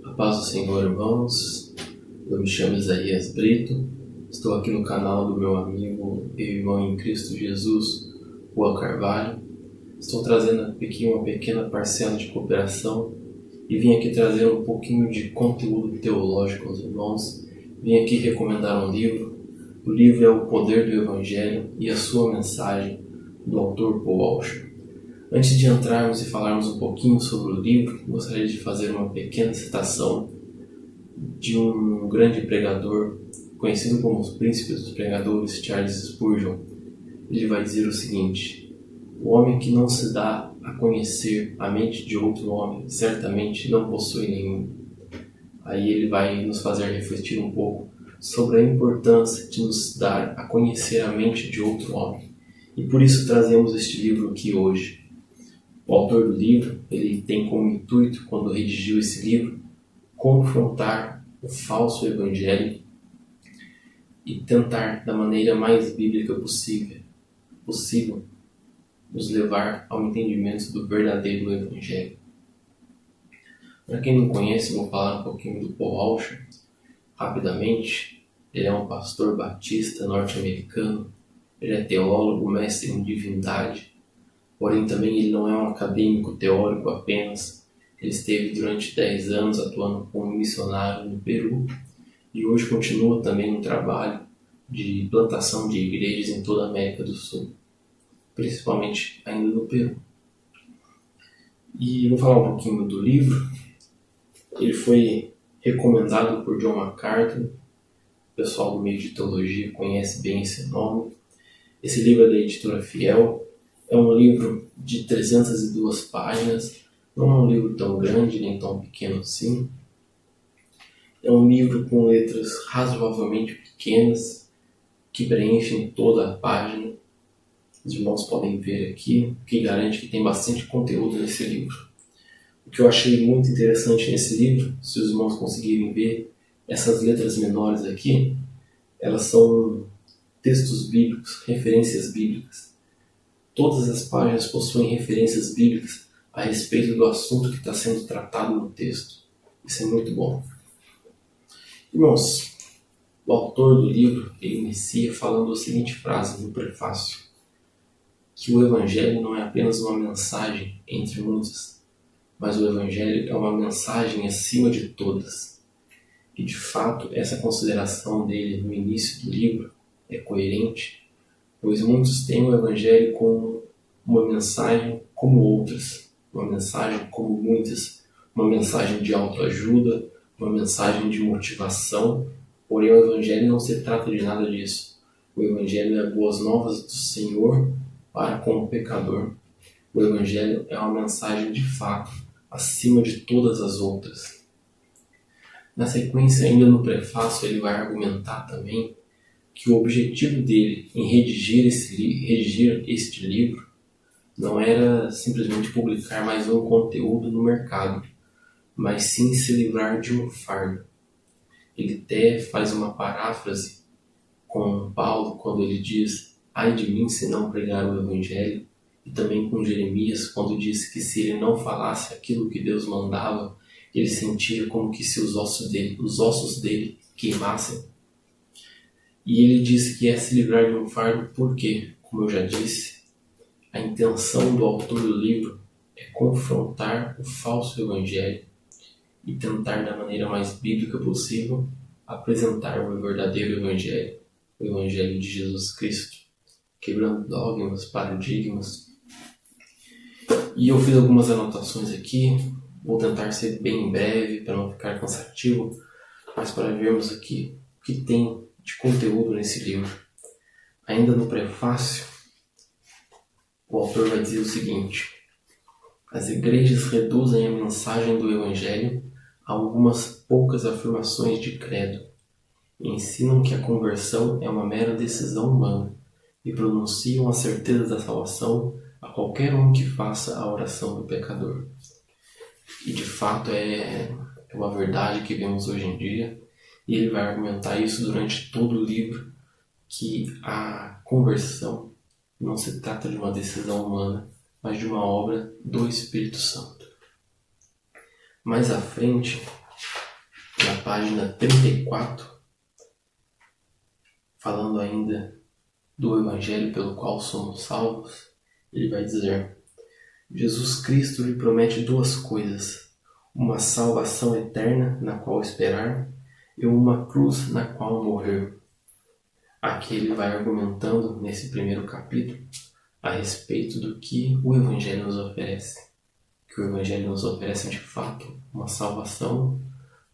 A paz do Senhor, irmãos. Eu me chamo Isaías Brito. Estou aqui no canal do meu amigo e irmão em Cristo Jesus, Juan Carvalho. Estou trazendo aqui uma pequena parcela de cooperação e vim aqui trazer um pouquinho de conteúdo teológico aos irmãos. Vim aqui recomendar um livro. O livro é O Poder do Evangelho e a Sua Mensagem, do autor Paul Washer. Antes de entrarmos e falarmos um pouquinho sobre o livro, gostaria de fazer uma pequena citação de um grande pregador, conhecido como os príncipes dos pregadores, Charles Spurgeon. Ele vai dizer o seguinte: o homem que não se dá a conhecer a mente de outro homem, certamente não possui nenhum. Aí ele vai nos fazer refletir um pouco sobre a importância de nos dar a conhecer a mente de outro homem. E por isso trazemos este livro aqui hoje. O autor do livro, ele tem como intuito, quando redigiu esse livro, confrontar o falso evangelho e tentar, da maneira mais bíblica possível, nos levar ao entendimento do verdadeiro evangelho. Para quem não conhece, vou falar um pouquinho do Paul Washer. Rapidamente, ele é um pastor batista norte-americano, ele é teólogo, mestre em divindade, porém também ele não é um acadêmico teórico apenas. Ele esteve durante 10 anos atuando como missionário no Peru e hoje continua também no trabalho de plantação de igrejas em toda a América do Sul, principalmente ainda no Peru. E vou falar um pouquinho do livro. Ele foi recomendado por John MacArthur. O pessoal do meio de teologia conhece bem esse nome. Esse livro é da editora Fiel. É um livro de 302 páginas. Não é um livro tão grande nem tão pequeno assim. É um livro com letras razoavelmente pequenas que preenchem toda a página. Os irmãos podem ver aqui, o que garante que tem bastante conteúdo nesse livro. O que eu achei muito interessante nesse livro, se os irmãos conseguirem ver, essas letras menores aqui, elas são textos bíblicos, referências bíblicas. Todas as páginas possuem referências bíblicas a respeito do assunto que está sendo tratado no texto. Isso é muito bom. Irmãos, o autor do livro, ele inicia falando a seguinte frase no prefácio: que o Evangelho não é apenas uma mensagem entre muitas, mas o Evangelho é uma mensagem acima de todas. E de fato, essa consideração dele no início do livro é coerente, pois muitos têm o Evangelho como uma mensagem como outras, uma mensagem como muitas, uma mensagem de autoajuda, uma mensagem de motivação, porém o Evangelho não se trata de nada disso. O Evangelho é boas novas do Senhor para com o pecador. O Evangelho é uma mensagem de fato, acima de todas as outras. Na sequência, ainda no prefácio, ele vai argumentar também que o objetivo dele em redigir este livro não era simplesmente publicar mais um conteúdo no mercado, mas sim se livrar de um fardo. Ele até faz uma paráfrase com Paulo quando ele diz: ai de mim se não pregar o Evangelho, e também com Jeremias quando disse que se ele não falasse aquilo que Deus mandava, ele sentia como que se os ossos dele queimassem. E ele disse que é se livrar de um fardo porque, como eu já disse, a intenção do autor do livro é confrontar o falso evangelho e tentar, da maneira mais bíblica possível, apresentar o verdadeiro evangelho, o evangelho de Jesus Cristo, quebrando dogmas, paradigmas. E eu fiz algumas anotações aqui, vou tentar ser bem breve para não ficar cansativo, mas para vermos aqui o que tem de conteúdo nesse livro. Ainda no prefácio, o autor vai dizer o seguinte: as igrejas reduzem a mensagem do Evangelho a algumas poucas afirmações de credo e ensinam que a conversão é uma mera decisão humana e pronunciam a certeza da salvação a qualquer um que faça a oração do pecador. E de fato é uma verdade que vemos hoje em dia, e ele vai argumentar isso durante todo o livro, que a conversão não se trata de uma decisão humana, mas de uma obra do Espírito Santo. Mais à frente, na página 34, falando ainda do Evangelho pelo qual somos salvos, ele vai dizer: Jesus Cristo lhe promete duas coisas: uma salvação eterna na qual esperar e uma cruz na qual morrer. Aqui ele vai argumentando nesse primeiro capítulo a respeito do que o Evangelho nos oferece. Que o Evangelho nos oferece de fato uma salvação,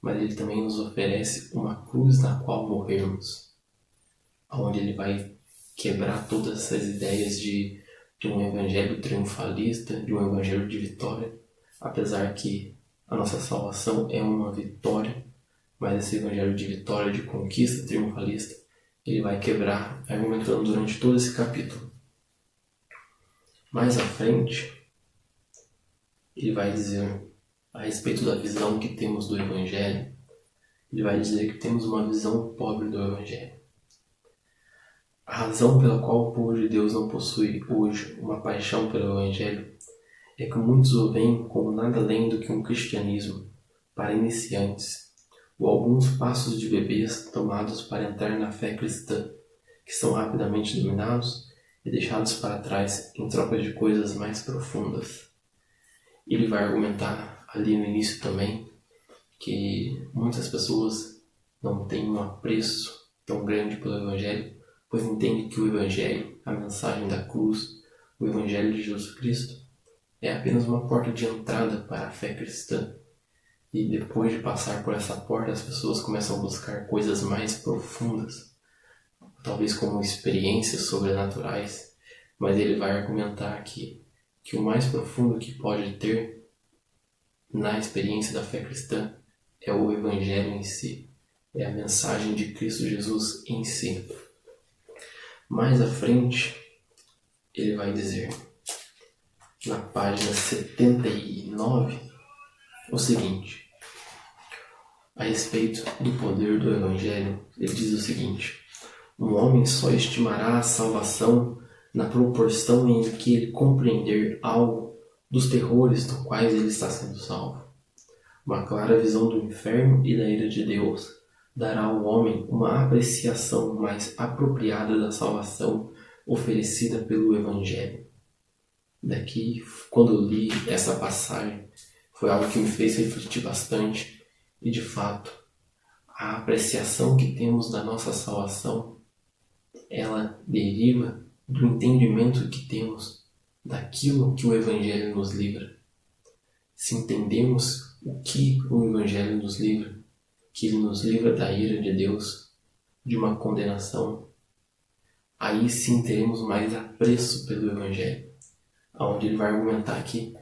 mas ele também nos oferece uma cruz na qual morrermos. Onde ele vai quebrar todas essas ideias de um Evangelho triunfalista, de um Evangelho de vitória, apesar que a nossa salvação é uma vitória, mas esse Evangelho de vitória, de conquista triunfalista, ele vai quebrar, argumentando durante todo esse capítulo. Mais à frente, ele vai dizer a respeito da visão que temos do Evangelho. Ele vai dizer que temos uma visão pobre do Evangelho. A razão pela qual o povo de Deus não possui hoje uma paixão pelo Evangelho é que muitos o veem como nada além do que um cristianismo para iniciantes, ou alguns passos de bebês tomados para entrar na fé cristã, que são rapidamente dominados e deixados para trás em troca de coisas mais profundas. Ele vai argumentar ali no início também que muitas pessoas não têm um apreço tão grande pelo Evangelho, pois entendem que o Evangelho, a mensagem da cruz, o Evangelho de Jesus Cristo, é apenas uma porta de entrada para a fé cristã. E depois de passar por essa porta, as pessoas começam a buscar coisas mais profundas, talvez como experiências sobrenaturais, mas ele vai argumentar que o mais profundo que pode ter na experiência da fé cristã é o Evangelho em si, é a mensagem de Cristo Jesus em si. Mais à frente, ele vai dizer, na página 79, o seguinte: a respeito do poder do Evangelho, ele diz o seguinte: um homem só estimará a salvação na proporção em que ele compreender algo dos terrores dos quais ele está sendo salvo. Uma clara visão do inferno e da ira de Deus dará ao homem uma apreciação mais apropriada da salvação oferecida pelo Evangelho. Daqui, quando eu li essa passagem, foi algo que me fez refletir bastante e, de fato, a apreciação que temos da nossa salvação, ela deriva do entendimento que temos daquilo que o Evangelho nos livra. Se entendemos o que o Evangelho nos livra, que ele nos livra da ira de Deus, de uma condenação, aí sim teremos mais apreço pelo Evangelho, onde ele vai argumentar que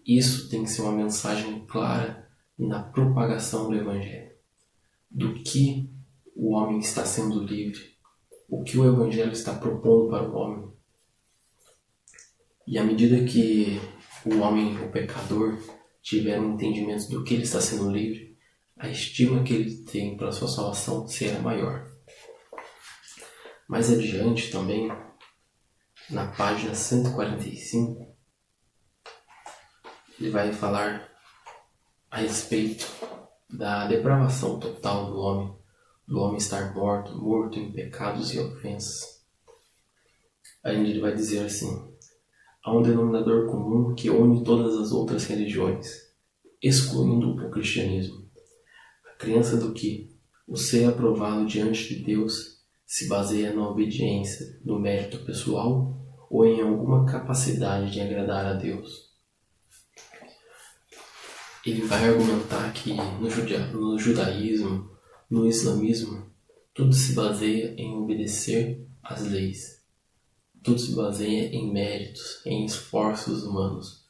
isso tem que ser uma mensagem clara na propagação do Evangelho, do que o homem está sendo livre, o que o Evangelho está propondo para o homem. E à medida que o homem, o pecador, tiver um entendimento do que ele está sendo livre, a estima que ele tem para a sua salvação será maior. Mais adiante também, na página 145, ele vai falar a respeito da depravação total do homem estar morto em pecados e ofensas. Aí ele vai dizer assim: há um denominador comum que une todas as outras religiões, excluindo o cristianismo. A crença do que o ser aprovado diante de Deus se baseia na obediência, no mérito pessoal ou em alguma capacidade de agradar a Deus. Ele vai argumentar que no judaísmo, no islamismo, tudo se baseia em obedecer às leis. Tudo se baseia em méritos, em esforços humanos.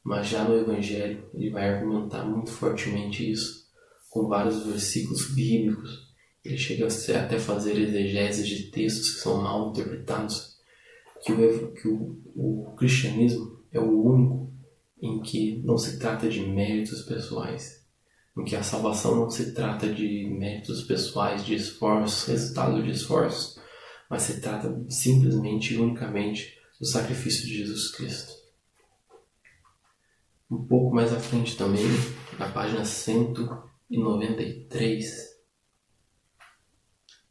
Mas já no Evangelho, ele vai argumentar muito fortemente isso, com vários versículos bíblicos. Ele chega até fazer exegeses de textos que são mal interpretados, que o cristianismo é o único em que não se trata de méritos pessoais, em que a salvação não se trata de méritos pessoais, de esforços, resultado de esforços, mas se trata simplesmente e unicamente do sacrifício de Jesus Cristo. Um pouco mais à frente também, na página 193,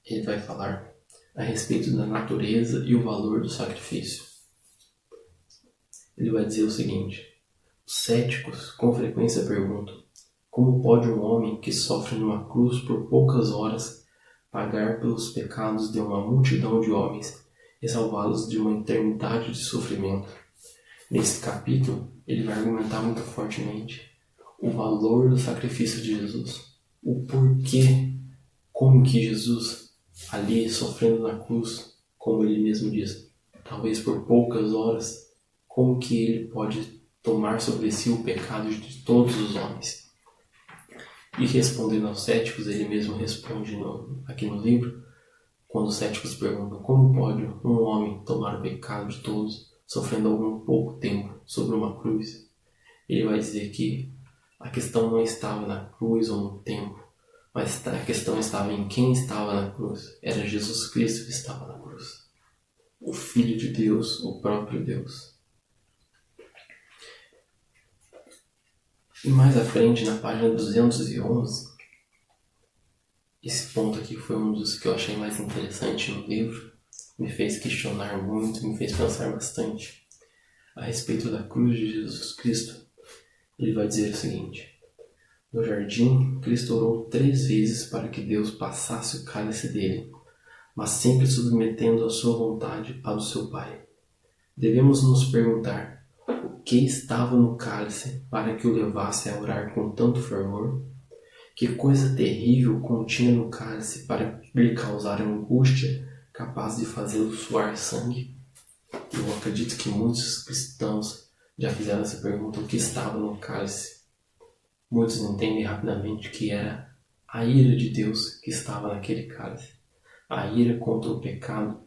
ele vai falar a respeito da natureza e o valor do sacrifício. Ele vai dizer o seguinte: os céticos com frequência perguntam: como pode um homem que sofre numa cruz por poucas horas pagar pelos pecados de uma multidão de homens e salvá-los de uma eternidade de sofrimento? Nesse capítulo, ele vai argumentar muito fortemente o valor do sacrifício de Jesus, o porquê, como que Jesus, ali sofrendo na cruz, como ele mesmo diz, talvez por poucas horas, como que ele pode tomar sobre si o pecado de todos os homens. E respondendo aos céticos, ele mesmo responde aqui no livro, quando os céticos perguntam como pode um homem tomar o pecado de todos, sofrendo algum pouco tempo sobre uma cruz. Ele vai dizer que a questão não estava na cruz ou no tempo, mas a questão estava em quem estava na cruz. Era Jesus Cristo que estava na cruz, o Filho de Deus, o próprio Deus. E mais à frente, na página 211, esse ponto aqui foi um dos que eu achei mais interessante no livro, me fez questionar muito, me fez pensar bastante a respeito da cruz de Jesus Cristo. Ele vai dizer o seguinte: no jardim, Cristo orou 3 vezes para que Deus passasse o cálice dele, mas sempre submetendo a sua vontade à do seu Pai. Devemos nos perguntar: o que estava no cálice para que o levasse a orar com tanto fervor? Que coisa terrível continha no cálice para lhe causar angústia capaz de fazê-lo suar sangue? Eu acredito que muitos cristãos já fizeram essa pergunta: o que estava no cálice? Muitos entendem rapidamente que era a ira de Deus que estava naquele cálice, a ira contra o pecado.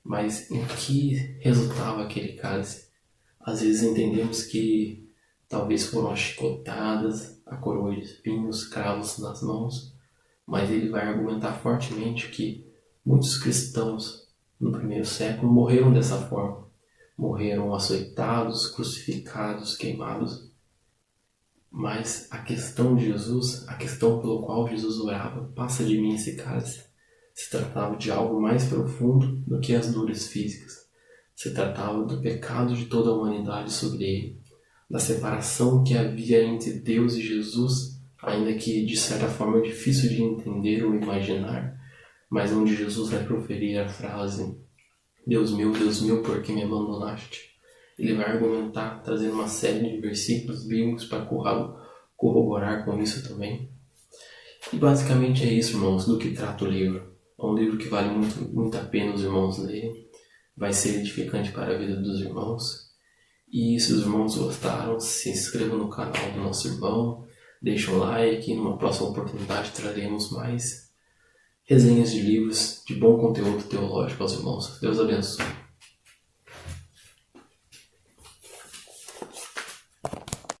Mas em que resultava aquele cálice? Às vezes entendemos que talvez foram as chicotadas, a coroa de espinhos, cravos nas mãos, mas ele vai argumentar fortemente que muitos cristãos no primeiro século morreram dessa forma. Morreram açoitados, crucificados, queimados. Mas a questão de Jesus, a questão pelo qual Jesus orava, passa de mim esse cálice, se tratava de algo mais profundo do que as dores físicas. Se tratava do pecado de toda a humanidade sobre ele, da separação que havia entre Deus e Jesus, ainda que de certa forma difícil de entender ou imaginar, mas onde Jesus vai proferir a frase: Deus meu, por que me abandonaste? Ele vai argumentar, trazendo uma série de versículos bíblicos para corroborar com isso também. E basicamente é isso, irmãos, do que trata o livro. É um livro que vale muito a pena os irmãos lerem. Vai ser edificante para a vida dos irmãos. E se os irmãos gostaram, se inscrevam no canal do nosso irmão, deixem um like e numa próxima oportunidade traremos mais resenhas de livros de bom conteúdo teológico aos irmãos. Deus abençoe.